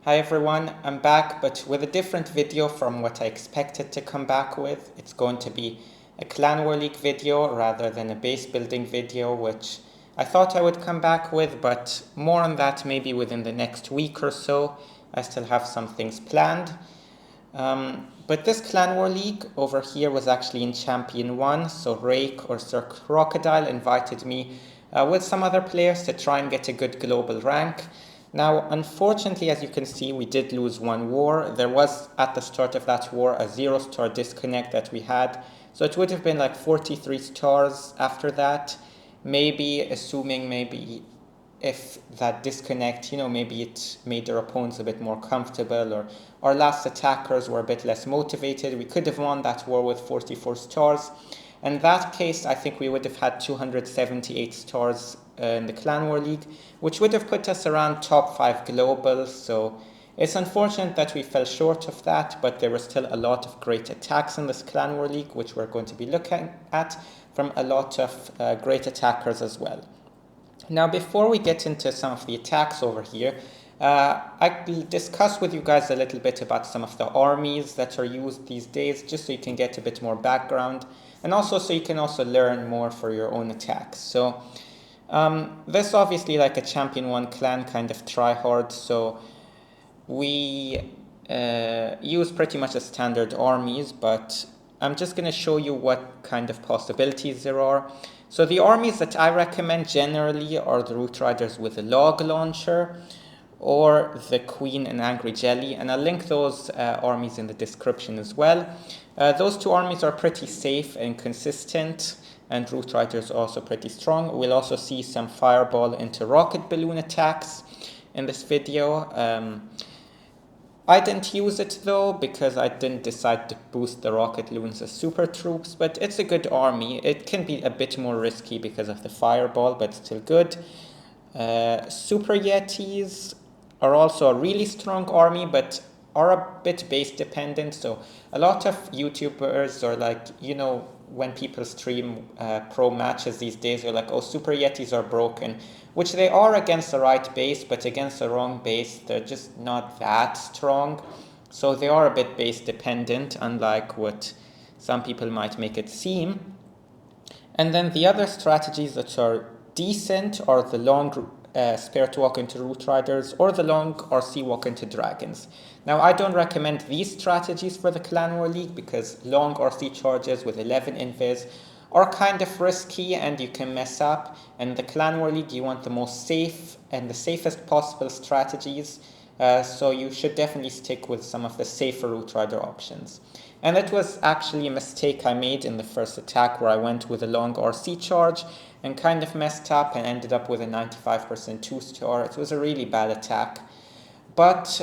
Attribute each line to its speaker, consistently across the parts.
Speaker 1: Hi everyone, I'm back but with a different video from what I expected to come back with. It's going to be a Clan War League video rather than a base building video, which I thought I would come back with, but more on that maybe within the next week or so. I still have some things planned. But this Clan War League over here was actually in Champion 1, so Raik or Sir Crocodile invited me with some other players to try and get a good global rank. Now, unfortunately, as you can see, we did lose one war. There was, at the start of that war, a 0-star disconnect that we had. So it would have been like 43 stars after that. Maybe, assuming maybe if that disconnect, maybe it made their opponents a bit more comfortable, or our last attackers were a bit less motivated, we could have won that war with 44 stars. In that case, I think we would have had 278 stars in the Clan War League, which would have put us around top 5 global. So it's unfortunate that we fell short of that, but there were still a lot of great attacks in this Clan War League, which we're going to be looking at from a lot of great attackers as well. Now, before we get into some of the attacks over here, I'll discuss with you guys a little bit about some of the armies that are used these days, just so you can get a bit more background, and also so you can also learn more for your own attacks. So this obviously like a Champion 1 clan kind of tryhard, so we use pretty much the standard armies, but I'm just going to show you what kind of possibilities there are. So the armies that I recommend generally are the Root Riders with the Log Launcher, or the Queen and Angry Jelly, and I'll link those armies in the description as well. Those two armies are pretty safe and consistent, and Root Riders are also pretty strong. We'll also see some Fireball into Rocket Balloon attacks in this video. I didn't use it though, because I didn't decide to boost the Rocket Balloons as super troops, but it's a good army. It can be a bit more risky because of the Fireball, but still good. Super Yetis are also a really strong army, but are a bit base dependent. So a lot of YouTubers, or like, when people stream pro matches these days, they're like, oh, Super Yetis are broken, which they are against the right base, but against the wrong base, they're just not that strong. So they are a bit base dependent, unlike what some people might make it seem. And then the other strategies that are decent are the long Spirit Walk into Root Riders, or the long RC Walk into Dragons. Now, I don't recommend these strategies for the Clan War League, because long RC charges with 11 invis are kind of risky and you can mess up. And the Clan War League, you want the most safe and the safest possible strategies. So you should definitely stick with some of the safer Root Rider options. And it was actually a mistake I made in the first attack, where I went with a long RC charge and kind of messed up and ended up with a 95% 2-star. It was a really bad attack, but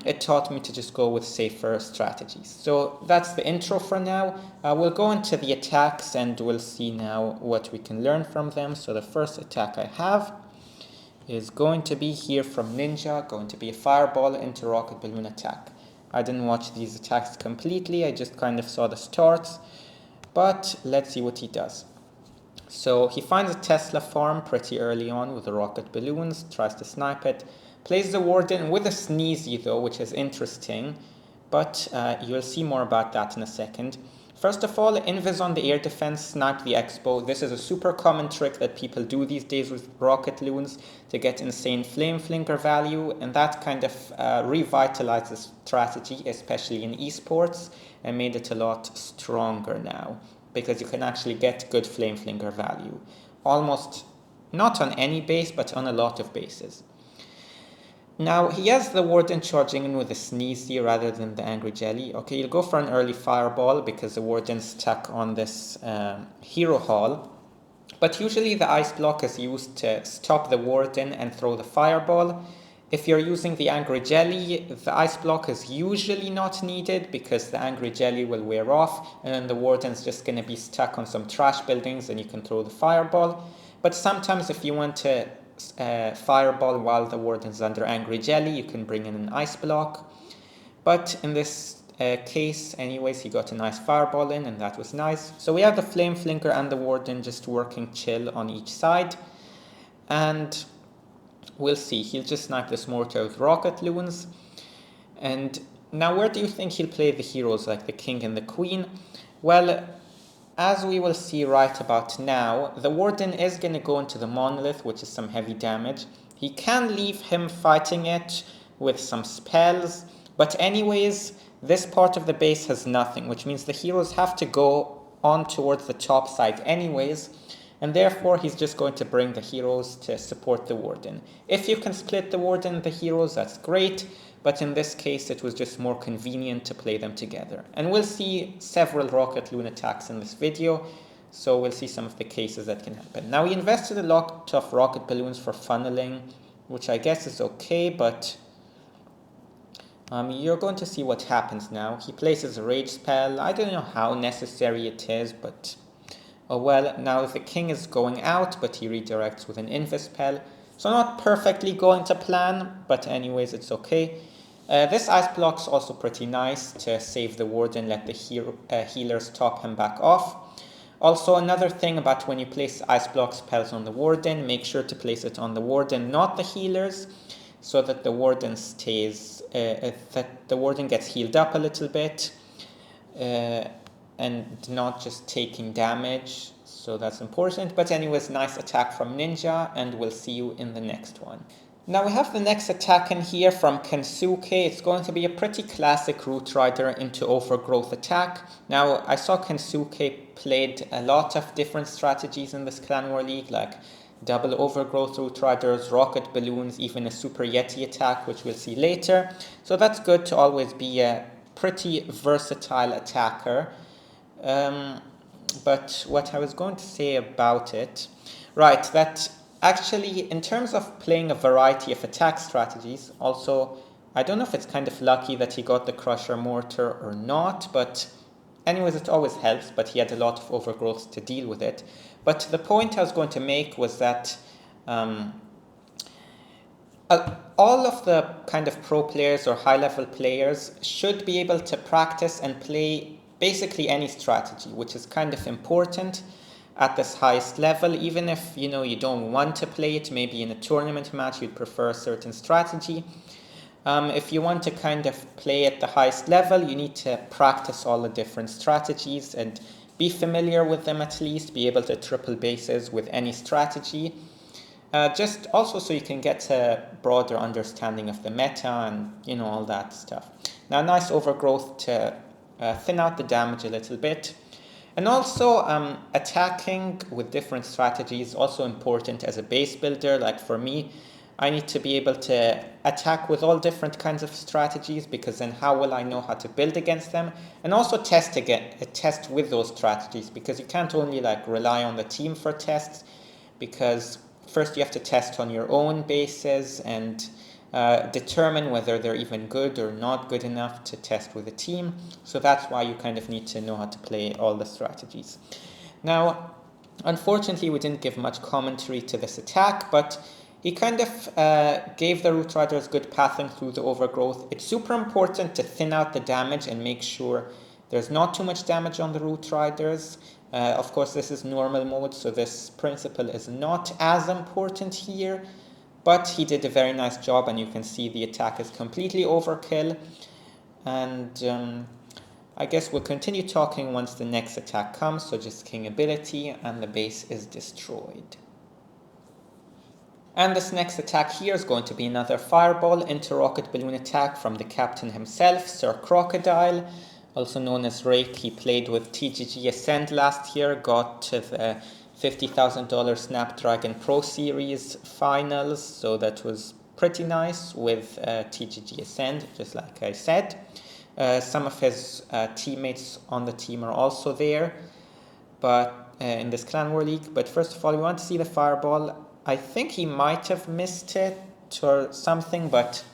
Speaker 1: it taught me to just go with safer strategies. So that's the intro for now. We'll go into the attacks and we'll see now what we can learn from them. So the first attack I have is going to be here from Ninja, going to be a Fireball into Rocket Balloon attack. I didn't watch these attacks completely, I just kind of saw the starts, but let's see what he does. So he finds a Tesla farm pretty early on with the Rocket Balloons, tries to snipe it, plays the Warden with a Sneezy though, which is interesting, but you'll see more about that in a second. First of all, invis on the air defense, snipe the Expo. This is a super common trick that people do these days with Rocket Loons to get insane Flame Flinger value, and that kind of revitalized the strategy, especially in esports, and made it a lot stronger now, because you can actually get good Flame Flinger value. Almost not on any base, but on a lot of bases. Now, he has the Warden charging in with a Sneezy rather than the Angry Jelly. Okay, you'll go for an early Fireball because the Warden's stuck on this Hero Hall. But usually the Ice Block is used to stop the Warden and throw the Fireball. If you're using the Angry Jelly, the Ice Block is usually not needed because the Angry Jelly will wear off and then the Warden's just going to be stuck on some trash buildings and you can throw the Fireball. But sometimes if you want to Fireball while the Warden is under Angry Jelly, you can bring in an Ice Block. But in this case, anyways, he got a nice Fireball in, and that was nice. So we have the Flame Flinker and the Warden just working chill on each side. And we'll see. He'll just snipe this mortar with Rocket Loons. And now where do you think he'll play the heroes, like the king and the queen? Well, as we will see right about now, the warden is going to go into the monolith, which is some heavy damage. He can leave him fighting it with some spells, but anyways, this part of the base has nothing, which means the heroes have to go on towards the top side anyways, and therefore he's just going to bring the heroes to support the warden. If you can split the warden and the heroes, that's great, but in this case it was just more convenient to play them together. And we'll see several rocket loon attacks in this video, so we'll see some of the cases that can happen. Now he invested a lot of rocket balloons for funneling, which I guess is okay, but you're going to see what happens now. He places a rage spell. I don't know how necessary it is, but oh well. Now the king is going out, but he redirects with an invis spell. So not perfectly going to plan, but anyways, it's okay. This ice block's also pretty nice to save the warden, let the healers top him back off. Also, another thing about when you place ice block spells on the warden, make sure to place it on the warden, not the healers, so that the warden stays, that the warden gets healed up a little bit, and not just taking damage. So that's important. But anyways, nice attack from Ninja, and we'll see you in the next one. Now we have the next attack in here from Kensuke. It's going to be a pretty classic Root Rider into Overgrowth attack. Now I saw Kensuke played a lot of different strategies in this Clan War League, like double Overgrowth Root Riders, rocket balloons, even a Super Yeti attack, which we'll see later. So that's good to always be a pretty versatile attacker. But what I was going to say about it, right, that actually in terms of playing a variety of attack strategies, also I don't know if it's kind of lucky that he got the Crusher Mortar or not, but anyways, it always helps, but he had a lot of overgrowth to deal with it. But the point I was going to make was that all of the kind of pro players or high-level players should be able to practice and play basically any strategy, which is kind of important at this highest level. Even if you don't want to play it, maybe in a tournament match you'd prefer a certain strategy. If you want to kind of play at the highest level, you need to practice all the different strategies and be familiar with them, at least be able to triple bases with any strategy. Just also so you can get a broader understanding of the meta and all that stuff. Now, nice overgrowth to thin out the damage a little bit. And also attacking with different strategies is also important as a base builder. Like for me, I need to be able to attack with all different kinds of strategies, because then how will I know how to build against them? And also test with those strategies, because you can't only rely on the team for tests, because first you have to test on your own bases and determine whether they're even good or not good enough to test with a team. So that's why you kind of need to know how to play all the strategies. Now, unfortunately, we didn't give much commentary to this attack, but he kind of gave the Root Riders good pathing through the overgrowth. It's super important to thin out the damage and make sure there's not too much damage on the Root Riders. Of course, this is normal mode, so this principle is not as important here. But he did a very nice job, and you can see the attack is completely overkill. And I guess we'll continue talking once the next attack comes, so just King ability, and the base is destroyed. And this next attack here is going to be another Fireball into Rocket Balloon attack from the captain himself, Sir Crocodile, also known as Raik. He played with TGG Ascend last year, got to the $50,000 Snapdragon Pro Series finals, so that was pretty nice with TGG Ascend, just like I said. Some of his teammates on the team are also there, but in this Clan War League. But first of all, we want to see the Fireball. I think he might have missed it or something, but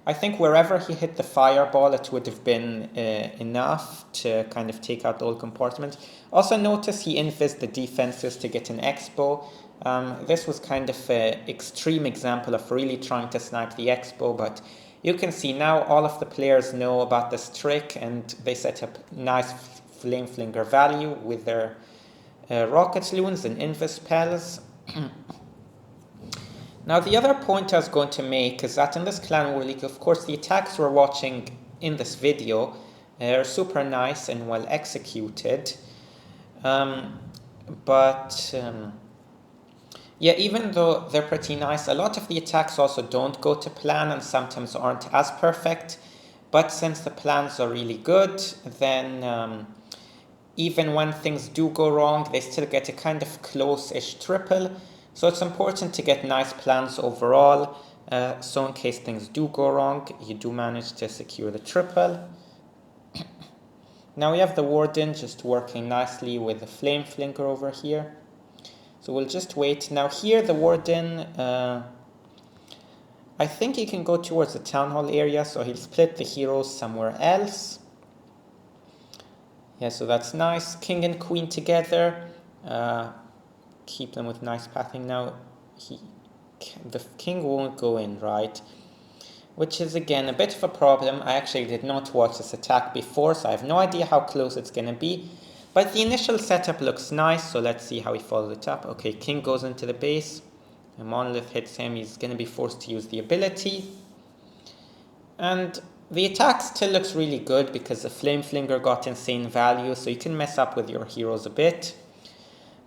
Speaker 1: I think wherever he hit the Fireball, it would have been enough to kind of take out the whole compartment. Also notice he invis the defenses to get an Expo. This was kind of an extreme example of really trying to snipe the Expo, but you can see now all of the players know about this trick, and they set up nice Flame Flinger value with their Rocket Loons and invis spells. Now the other point I was going to make is that in this Clan War League, of course, the attacks we're watching in this video are super nice and well executed. Yeah, even though they're pretty nice, a lot of the attacks also don't go to plan and sometimes aren't as perfect. But since the plans are really good, then even when things do go wrong, they still get a kind of close-ish triple. So it's important to get nice plans overall. So in case things do go wrong, you do manage to secure the triple. Now we have the Warden just working nicely with the Flame Flinger over here. So we'll just wait. Now here the Warden, I think he can go towards the Town Hall area, so he'll split the heroes somewhere else. Yeah, so that's nice. King and Queen together. Keep them with nice pathing. Now the King won't go in, right? Which is again a bit of a problem. I actually did not watch this attack before, so I have no idea how close it's going to be. But the initial setup looks nice, so let's see how he follows it up. Okay, King goes into the base. The Monolith hits him. He's going to be forced to use the ability. And the attack still looks really good because the Flame Flinger got insane value, so you can mess up with your heroes a bit.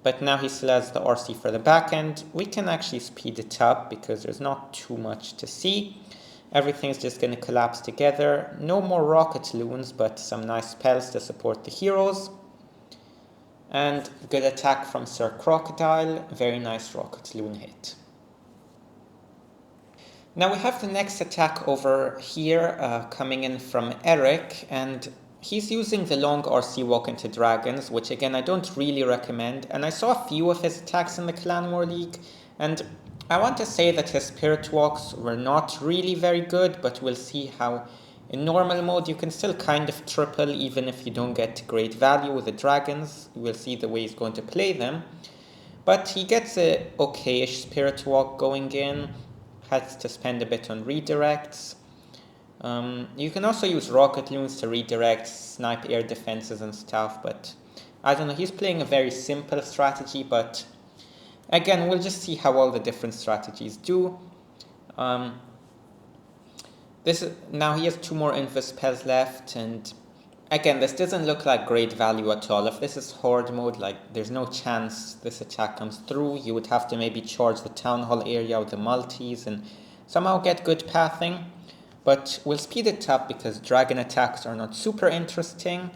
Speaker 1: But now he still has the RC for the back end. We can actually speed it up because there's not too much to see. Everything's just going to collapse together. No more rocket loons, but some nice spells to support the heroes. And good attack from Sir Crocodile. Very nice rocket loon hit. Now we have the next attack over here coming in from Erik, and he's using the long RC walk into dragons, which again I don't really recommend. And I saw a few of his attacks in the Clan War League, and I want to say that his Spirit Walks were not really very good, but we'll see how in normal mode you can still kind of triple even if you don't get great value with the dragons. We'll see the way he's going to play them. But he gets a okay-ish Spirit Walk going in, has to spend a bit on redirects. You can also use rocket loons to redirect, snipe air defenses and stuff, but I don't know, he's playing a very simple strategy, but again, we'll just see how all the different strategies do. Now he has 2 more Invis spells left, and again, this doesn't look like great value at all. If this is Horde mode, like, there's no chance this attack comes through. You would have to maybe charge the Town Hall area with the multis and somehow get good pathing. But we'll speed it up because dragon attacks are not super interesting.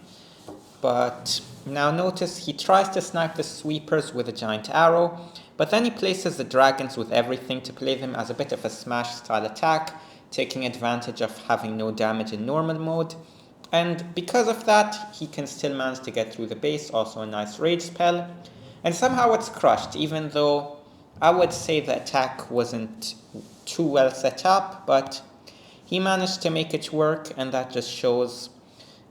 Speaker 1: But now notice he tries to snipe the sweepers with a giant arrow, but then he places the dragons with everything to play them as a bit of a smash style attack, taking advantage of having no damage in normal mode. And because of that, he can still manage to get through the base, also a nice rage spell. And somehow it's crushed, even though I would say the attack wasn't too well set up, but he managed to make it work, and that just shows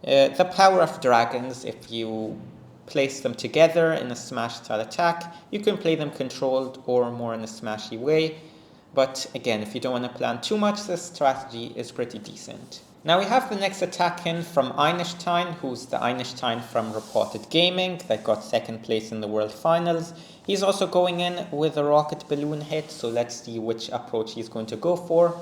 Speaker 1: the power of dragons. If you place them together in a smash style attack, you can play them controlled or more in a smashy way. But again, if you don't want to plan too much, this strategy is pretty decent. Now we have the next attack in from Einstein, who's the Einstein from Reported Gaming that got 2nd place in the World Finals. He's also going in with a rocket balloon hit, so let's see which approach he's going to go for.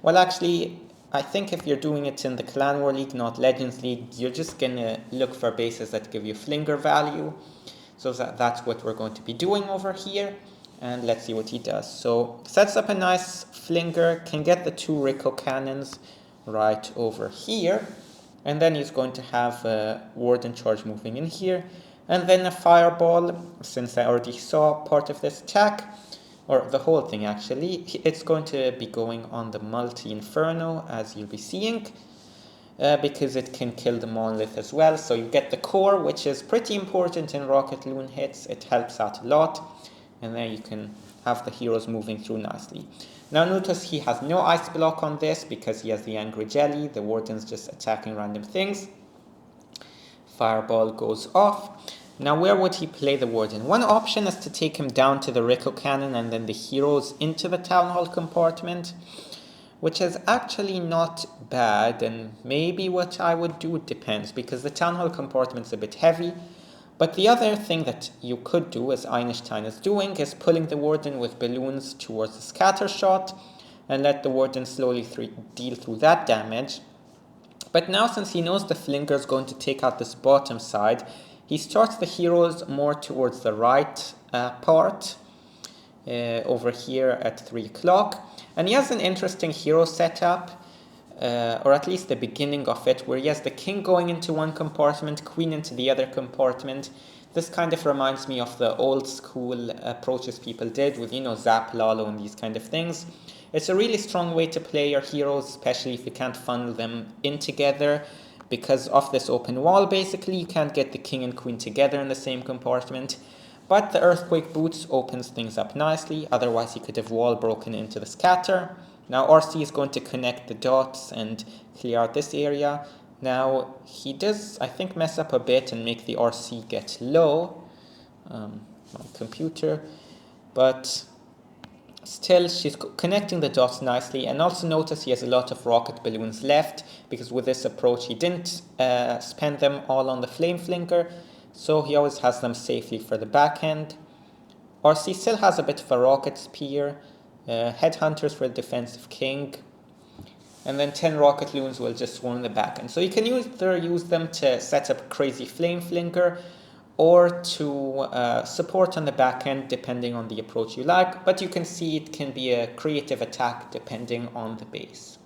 Speaker 1: Well, actually, I think if you're doing it in the Clan War League, not Legends League, you're just going to look for bases that give you flinger value. So that's what we're going to be doing over here. And let's see what he does. So sets up a nice flinger, can get the 2 Rico cannons right over here. And then he's going to have a Warden charge moving in here. And then a fireball, since I already saw part of this attack. Or the whole thing actually, it's going to be going on the multi-inferno, as you'll be seeing, because it can kill the monolith as well. So you get the core, which is pretty important in rocket loon hits. It helps out a lot, and then you can have the heroes moving through nicely. Now notice he has no ice block on this because he has the angry jelly. The warden's just attacking random things. Fireball goes off. Now where would he play the warden? One option is to take him down to the Rico cannon and then the heroes into the town hall compartment, which is actually not bad, and maybe what I would do, it depends, because the town hall compartment's a bit heavy, But the other thing that you could do, as Einstein is doing, is pulling the warden with balloons towards the scatter shot and let the warden slowly deal through that damage. But now, since he knows the flinger is going to take out this bottom side, he starts the heroes more towards the right part, over here at 3 o'clock. And he has an interesting hero setup, or at least the beginning of it, where he has the king going into one compartment, queen into the other compartment. This kind of reminds me of the old school approaches people did with, Zap, Lalo, and these kind of things. It's a really strong way to play your heroes, especially if you can't funnel them in together. Because of this open wall, basically, you can't get the king and queen together in the same compartment. But the earthquake boots opens things up nicely, otherwise he could have wall broken into the scatter. Now RC is going to connect the dots and clear out this area. Now he does, I think, mess up a bit and make the RC get low on computer, but still she's connecting the dots nicely. And also notice he has a lot of rocket balloons left, because with this approach he didn't spend them all on the flame flinker, so he always has them safely for the back end. RC still has a bit of a rocket spear, headhunters for the defensive king, and then 10 rocket loons will just swarm the back end. So you can either use them to set up a crazy flame flinker or to support on the back end, depending on the approach you like. But you can see it can be a creative attack depending on the base.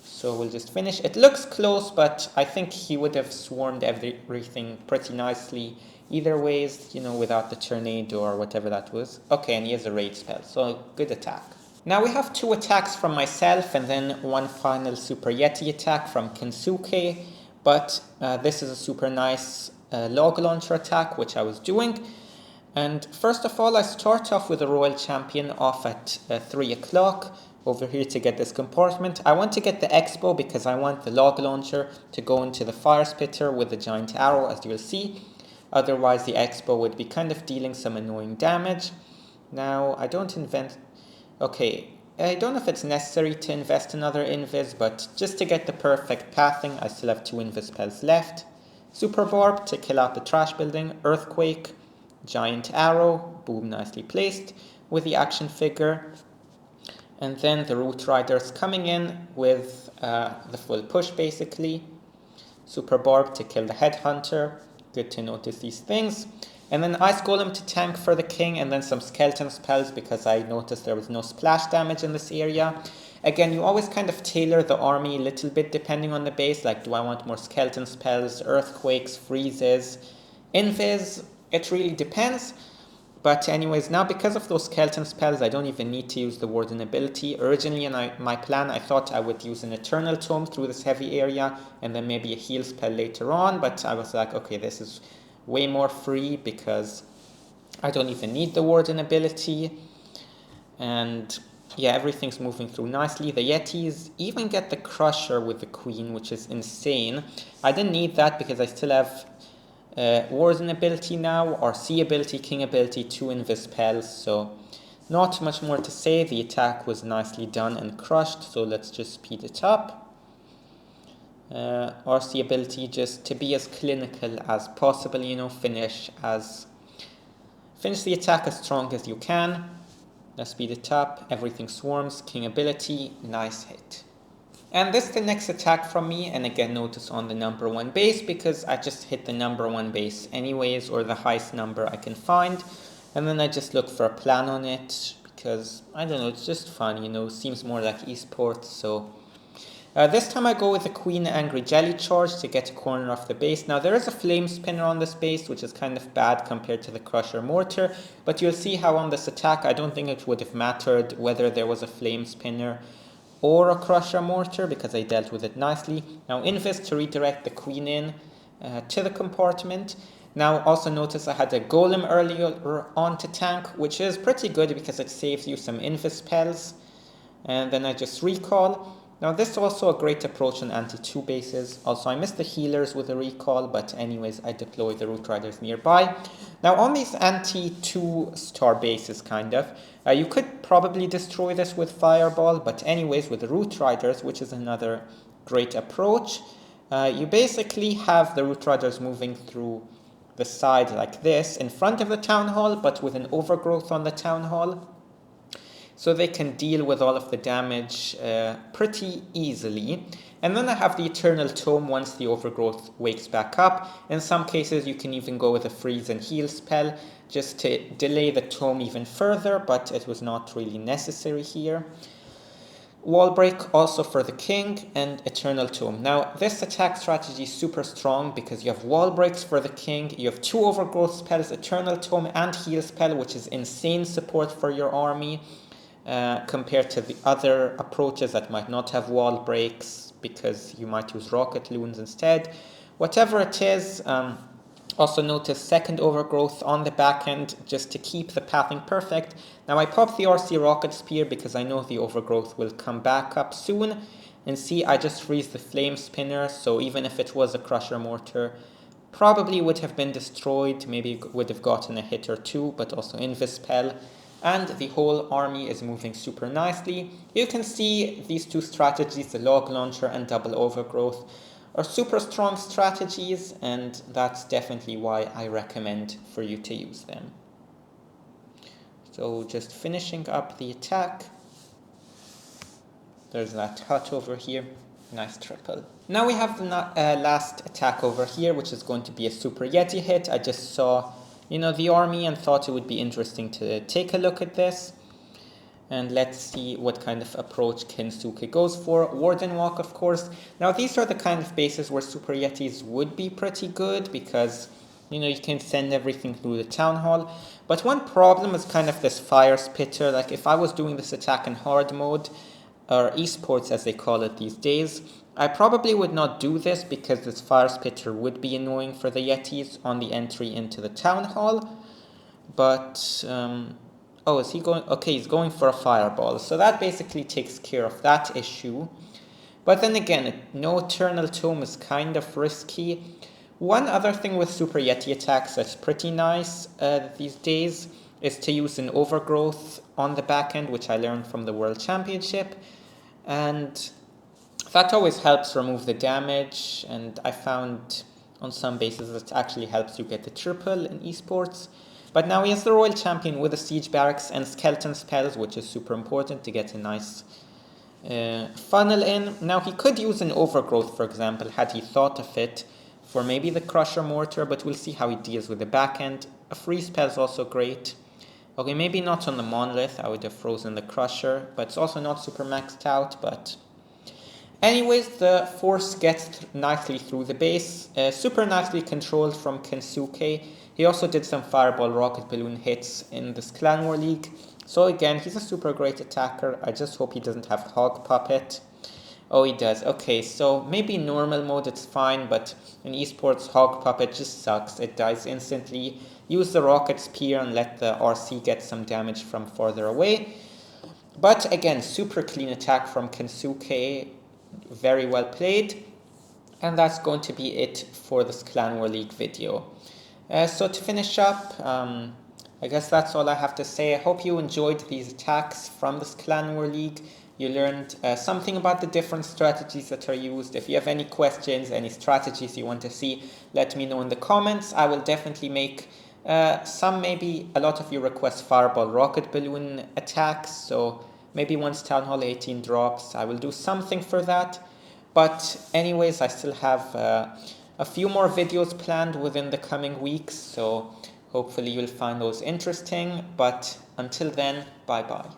Speaker 1: So we'll just finish. It looks close, but I think he would have swarmed everything pretty nicely either ways, without the tornado or whatever that was. Okay, and he has a raid spell, so good attack. Now we have 2 attacks from myself and then one final Super Yeti attack from Kensuke. But this is a super nice log launcher attack, which I was doing. And first of all, I start off with a Royal Champion off at 3 o'clock over here to get this compartment. I want to get the Expo because I want the log launcher to go into the fire spitter with the giant arrow, as you will see. Otherwise, the Expo would be kind of dealing some annoying damage. Now, I don't know if it's necessary to invest another invis, but just to get the perfect pathing, I still have 2 invis spells left. Super Barb to kill out the trash building, Earthquake, giant arrow, boom, nicely placed, with the action figure. And then the Root Riders coming in with the full push, basically. Super Barb to kill the Headhunter. Good to notice these things. And then Ice Golem to tank for the king, and then some skeleton spells because I noticed there was no splash damage in this area. Again, you always kind of tailor the army a little bit depending on the base. Like, do I want more skeleton spells, earthquakes, freezes, invis? It really depends. But anyways, now because of those skeleton spells, I don't even need to use the Warden ability. Originally in my plan, I thought I would use an Eternal Tome through this heavy area and then maybe a heal spell later on. But I was like, okay, this is way more free because I don't even need the Warden ability. And yeah, everything's moving through nicely. The Yetis even get the Crusher with the Queen, which is insane. I didn't need that because I still have Warden ability now, or C ability, King ability, 2 invis spells, so not much more to say. The attack was nicely done and crushed, so let's just speed it up. RC ability just to be as clinical as possible, finish the attack as strong as you can. Let's speed it up. Everything swarms. King ability, nice hit. And this is the next attack from me, and again notice on the number 1 base because I just hit the number 1 base anyways, or the highest number I can find, and then I just look for a plan on it because I don't know, it's just fun, seems more like esports. So this time I go with the Queen Angry Jelly Charge to get a corner of the base. Now there is a Flame Spinner on this base, which is kind of bad compared to the Crusher Mortar, but you'll see how on this attack I don't think it would have mattered whether there was a Flame Spinner or a Crusher Mortar because I dealt with it nicely. Now invis to redirect the Queen in to the compartment. Now also notice I had a Golem earlier on to tank, which is pretty good because it saves you some invis spells. And then I just recall. Now this is also a great approach on anti-2 bases. Also I missed the healers with a recall, but anyways I deploy the Root Riders nearby. Now on these anti-2 star bases you could probably destroy this with Fireball, but anyways with the Root Riders, which is another great approach, you basically have the Root Riders moving through the side like this in front of the town hall, but with an overgrowth on the town hall. So they can deal with all of the damage pretty easily. And then I have the Eternal Tome once the overgrowth wakes back up. In some cases you can even go with a freeze and heal spell just to delay the tome even further, but it was not really necessary here. Wall Break also for the king, and Eternal Tome. Now this attack strategy is super strong because you have Wall Breaks for the king, you have 2 overgrowth spells, Eternal Tome and heal spell, which is insane support for your army compared to the other approaches that might not have Wall Breaks because you might use Rocket Loons instead. Whatever it is, also notice second overgrowth on the back end just to keep the pathing perfect. Now I popped the RC Rocket Spear because I know the overgrowth will come back up soon. And see, I just freeze the Flame Spinner, so even if it was a Crusher Mortar, probably would have been destroyed, maybe would have gotten a hit or two, but also Invispell. And the whole army is moving super nicely. You can see these 2 strategies, the Log Launcher and Double Overgrowth, are super strong strategies, and that's definitely why I recommend for you to use them. So just finishing up the attack. There's that hut over here. Nice triple. Now we have the last attack over here, which is going to be a Super Yeti hit. I just saw, the army and thought it would be interesting to take a look at this. And let's see what kind of approach Kensuke goes for. Warden Walk, of course. Now these are the kind of bases where Super Yetis would be pretty good because, you can send everything through the Town Hall. But one problem is kind of this Fire Spitter. Like if I was doing this attack in hard mode, or esports as they call it these days, I probably would not do this because this Fire Spitter would be annoying for the Yetis on the entry into the Town Hall. But, oh, is he going? Okay, he's going for a Fireball. So that basically takes care of that issue. But then again, no Eternal Tome is kind of risky. One other thing with Super Yeti attacks that's pretty nice these days is to use an Overgrowth on the back end, which I learned from the World Championship. And that always helps remove the damage. And I found on some bases it actually helps you get the triple in esports. But now he has the Royal Champion with the Siege Barracks and Skeleton Spells, which is super important to get a nice funnel in. Now he could use an Overgrowth, for example, had he thought of it, for maybe the Crusher Mortar, but we'll see how he deals with the back end. A Freeze Spell is also great. Okay, maybe not on the Monolith, I would have frozen the Crusher, but it's also not super maxed out, but... Anyways, the force gets nicely through the base, super nicely controlled from Kensuke. He also did some Fireball Rocket Balloon hits in this Clan War League. So again, he's a super great attacker. I just hope he doesn't have Hog Puppet. Oh, he does. Okay, so maybe in normal mode it's fine, but in esports, Hog Puppet just sucks. It dies instantly. Use the Rocket Spear and let the RC get some damage from farther away. But again, super clean attack from Kensuke. Very well played. And that's going to be it for this Clan War League video. So to finish up, I guess that's all I have to say. I hope you enjoyed these attacks from this Clan War League. You learned something about the different strategies that are used. If you have any questions, any strategies you want to see, let me know in the comments. I will definitely make maybe a lot of you request Fireball Rocket Balloon attacks. So maybe once Town Hall 18 drops, I will do something for that. But anyways, I still have a few more videos planned within the coming weeks. So hopefully you'll find those interesting. But until then, bye-bye.